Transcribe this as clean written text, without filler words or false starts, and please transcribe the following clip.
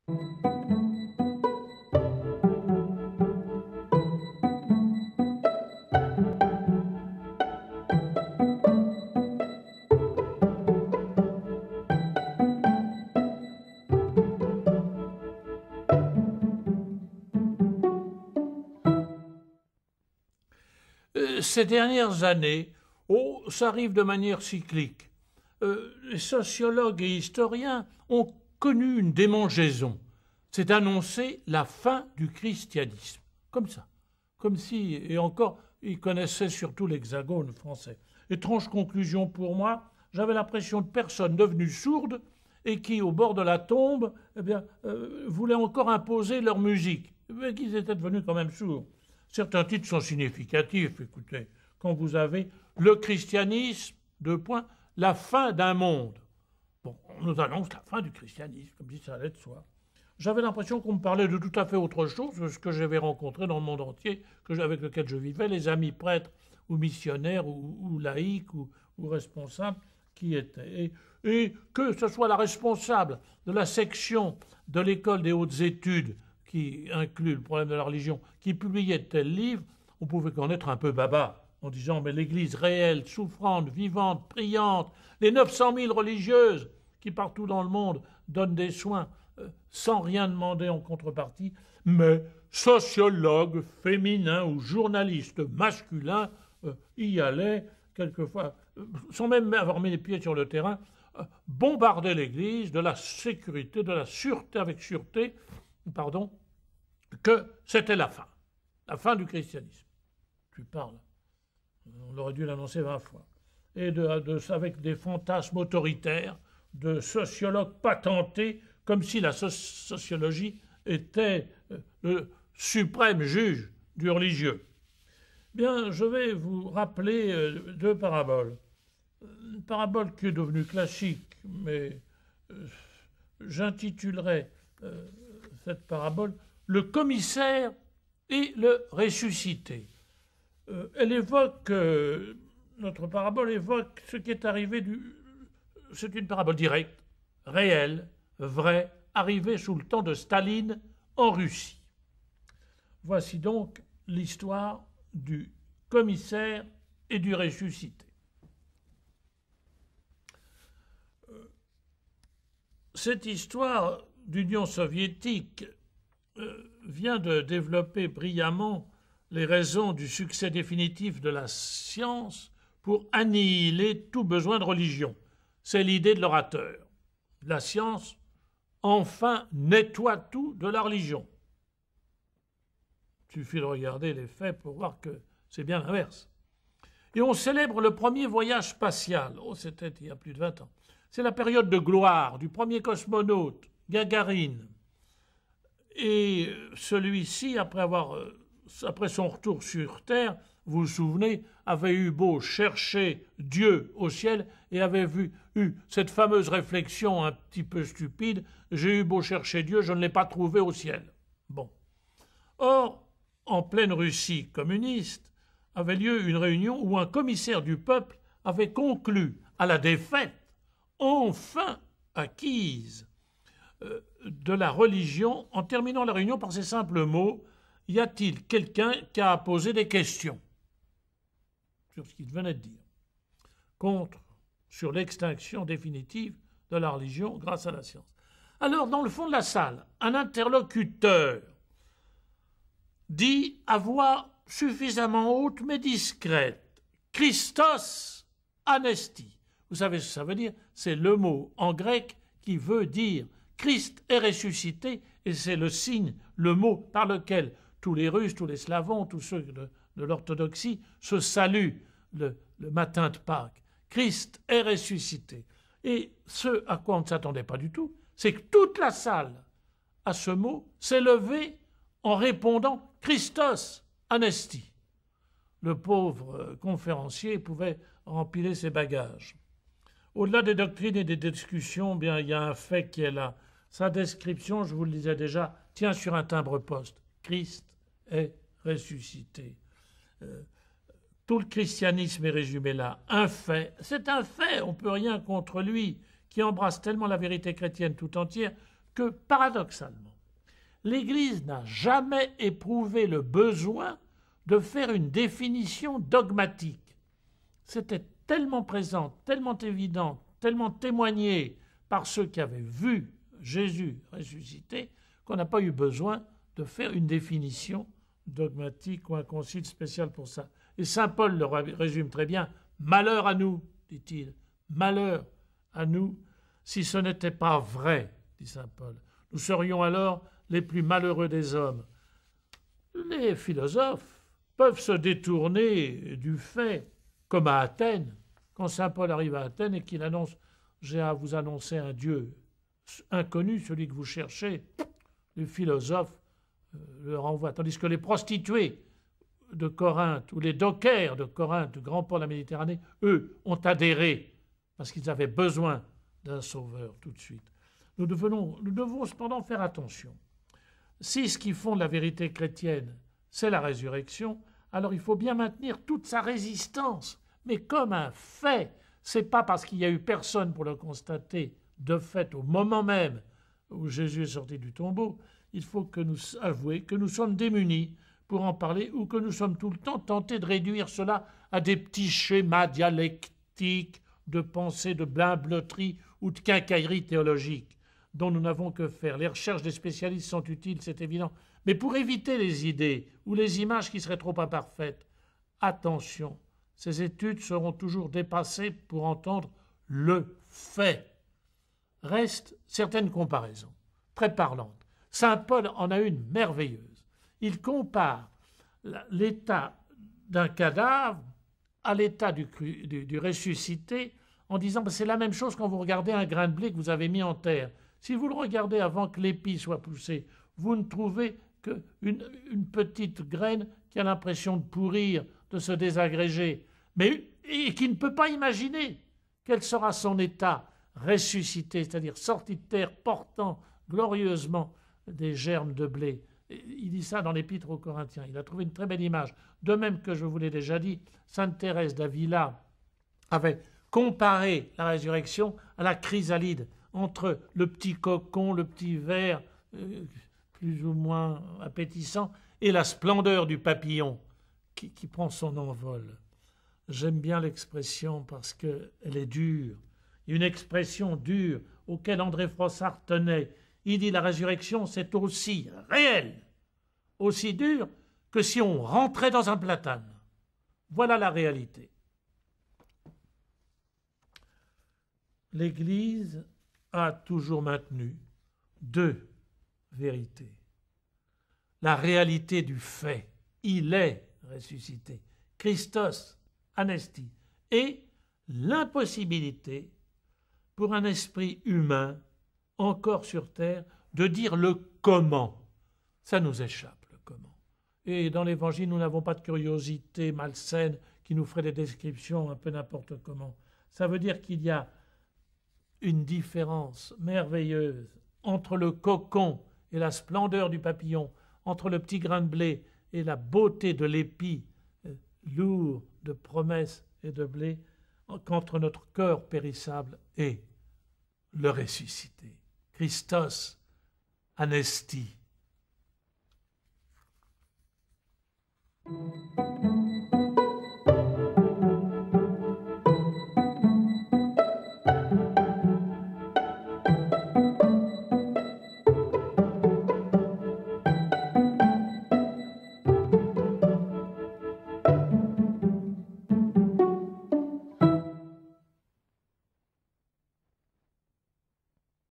Ces dernières années, ça arrive de manière cyclique. Les sociologues et historiens ont connu une démangeaison. C'est d'annoncer la fin du christianisme. Comme ça. Comme si, et encore, ils connaissaient surtout l'hexagone français. Étrange conclusion pour moi, j'avais l'impression de personnes devenues sourdes et qui, au bord de la tombe, voulaient encore imposer leur musique. Mais qu'ils étaient devenus quand même sourds. Certains titres sont significatifs. Écoutez, quand vous avez le christianisme, la fin d'un monde. Bon, on nous annonce la fin du christianisme, comme si ça allait de soi. J'avais l'impression qu'on me parlait de tout à fait autre chose que ce que j'avais rencontré dans le monde entier, avec lequel je vivais, les amis prêtres ou missionnaires ou laïcs ou responsables qui étaient. Et que ce soit la responsable de la section de l'école des hautes études qui inclut le problème de la religion, qui publiait tel livre, on pouvait connaître un peu baba, en disant mais l'Église réelle, souffrante, vivante, priante, les 900 000 religieuses qui partout dans le monde donnent des soins sans rien demander en contrepartie, mais sociologues féminins ou journalistes masculins y allaient quelquefois, sans même avoir mis les pieds sur le terrain, bombarder l'Église de la sécurité, de la sûreté, avec sûreté, que c'était la fin du christianisme. Tu parles. On aurait dû l'annoncer 20 fois. Et avec des fantasmes autoritaires de sociologues patentés, comme si la sociologie était le suprême juge du religieux. Bien, je vais vous rappeler deux paraboles. Une parabole qui est devenue classique, mais j'intitulerai cette parabole « Le commissaire et le ressuscité ». Notre parabole évoque ce qui est arrivé c'est une parabole directe, réelle, vraie, arrivée sous le temps de Staline en Russie. Voici donc l'histoire du commissaire et du ressuscité. Cette histoire d'Union soviétique vient de développer brillamment les raisons du succès définitif de la science pour annihiler tout besoin de religion. C'est l'idée de l'orateur. La science, enfin, nettoie tout de la religion. Il suffit de regarder les faits pour voir que c'est bien l'inverse. Et on célèbre le premier voyage spatial. C'était il y a plus de 20 ans. C'est la période de gloire du premier cosmonaute, Gagarine. Et celui-ci, après son retour sur Terre, vous vous souvenez, avait eu beau chercher Dieu au ciel et avait eu cette fameuse réflexion un petit peu stupide, j'ai eu beau chercher Dieu, je ne l'ai pas trouvé au ciel. Bon. Or, en pleine Russie communiste, avait lieu une réunion où un commissaire du peuple avait conclu à la défaite, enfin acquise, de la religion, en terminant la réunion par ces simples mots: y a-t-il quelqu'un qui a posé des questions sur ce qu'il venait de dire, sur l'extinction définitive de la religion grâce à la science. Alors, dans le fond de la salle, un interlocuteur dit à voix suffisamment haute mais discrète: Christos anesti. Vous savez ce que ça veut dire? C'est le mot en grec qui veut dire Christ est ressuscité, et c'est le signe, le mot par lequel tous les Russes, tous les Slavons, tous ceux de l'orthodoxie se saluent le matin de Pâques. Christ est ressuscité. Et ce à quoi on ne s'attendait pas du tout, c'est que toute la salle, à ce mot, s'est levée en répondant Christos anesti. Le pauvre conférencier pouvait empiler ses bagages. Au-delà des doctrines et des discussions, bien, il y a un fait qui est là. Sa description, je vous le disais déjà, tient sur un timbre-poste. Christ est ressuscité. Tout le christianisme est résumé là. Un fait, c'est un fait, on ne peut rien contre lui, qui embrasse tellement la vérité chrétienne tout entière que, paradoxalement, l'Église n'a jamais éprouvé le besoin de faire une définition dogmatique. C'était tellement présent, tellement évident, tellement témoigné par ceux qui avaient vu Jésus ressuscité qu'on n'a pas eu besoin de faire une définition dogmatique ou un concile spécial pour ça. Et saint Paul le résume très bien. « Malheur à nous, dit-il, malheur à nous, si ce n'était pas vrai, dit saint Paul. Nous serions alors les plus malheureux des hommes. » Les philosophes peuvent se détourner du fait, comme à Athènes, quand saint Paul arrive à Athènes et qu'il annonce « J'ai à vous annoncer un Dieu inconnu, celui que vous cherchez », les philosophes le renvoient. Tandis que les prostituées de Corinthe ou les dockers de Corinthe, du grand port de la Méditerranée, eux, ont adhéré parce qu'ils avaient besoin d'un sauveur tout de suite. Nous devons cependant faire attention. Si ce qui fonde la vérité chrétienne, c'est la résurrection, alors il faut bien maintenir toute sa résistance, mais comme un fait. C'est pas parce qu'il n'y a eu personne pour le constater de fait au moment même où Jésus est sorti du tombeau. Il faut que nous avouions que nous sommes démunis pour en parler ou que nous sommes tout le temps tentés de réduire cela à des petits schémas dialectiques de pensée, de blabloterie ou de quincaillerie théologique dont nous n'avons que faire. Les recherches des spécialistes sont utiles, c'est évident, mais pour éviter les idées ou les images qui seraient trop imparfaites, attention, ces études seront toujours dépassées pour entendre le fait. Restent certaines comparaisons très parlantes. Saint Paul en a une merveilleuse. Il compare l'état d'un cadavre à l'état du ressuscité en disant que c'est la même chose quand vous regardez un grain de blé que vous avez mis en terre. Si vous le regardez avant que l'épi soit poussé, vous ne trouvez qu'une petite graine qui a l'impression de pourrir, de se désagréger, et qui ne peut pas imaginer quel sera son état ressuscité, c'est-à-dire sorti de terre portant glorieusement des germes de blé. Il dit ça dans l'Épître aux Corinthiens. Il a trouvé une très belle image. De même que je vous l'ai déjà dit, sainte Thérèse d'Avila avait comparé la résurrection à la chrysalide, entre le petit cocon, le petit ver plus ou moins appétissant, et la splendeur du papillon qui prend son envol. J'aime bien l'expression parce qu'elle est dure. Une expression dure auquel André Froissart tenait. Il dit la résurrection, c'est aussi réel, aussi dur que si on rentrait dans un platane. Voilà la réalité. L'Église a toujours maintenu deux vérités. La réalité du fait, il est ressuscité, Christos anesti, et l'impossibilité pour un esprit humain encore sur terre de dire le comment. Ça nous échappe, le comment. Et dans l'Évangile, nous n'avons pas de curiosité malsaine qui nous ferait des descriptions un peu n'importe comment. Ça veut dire qu'il y a une différence merveilleuse entre le cocon et la splendeur du papillon, entre le petit grain de blé et la beauté de l'épi lourd de promesses et de blé, qu'entre notre cœur périssable et le ressuscité. Christos anesti.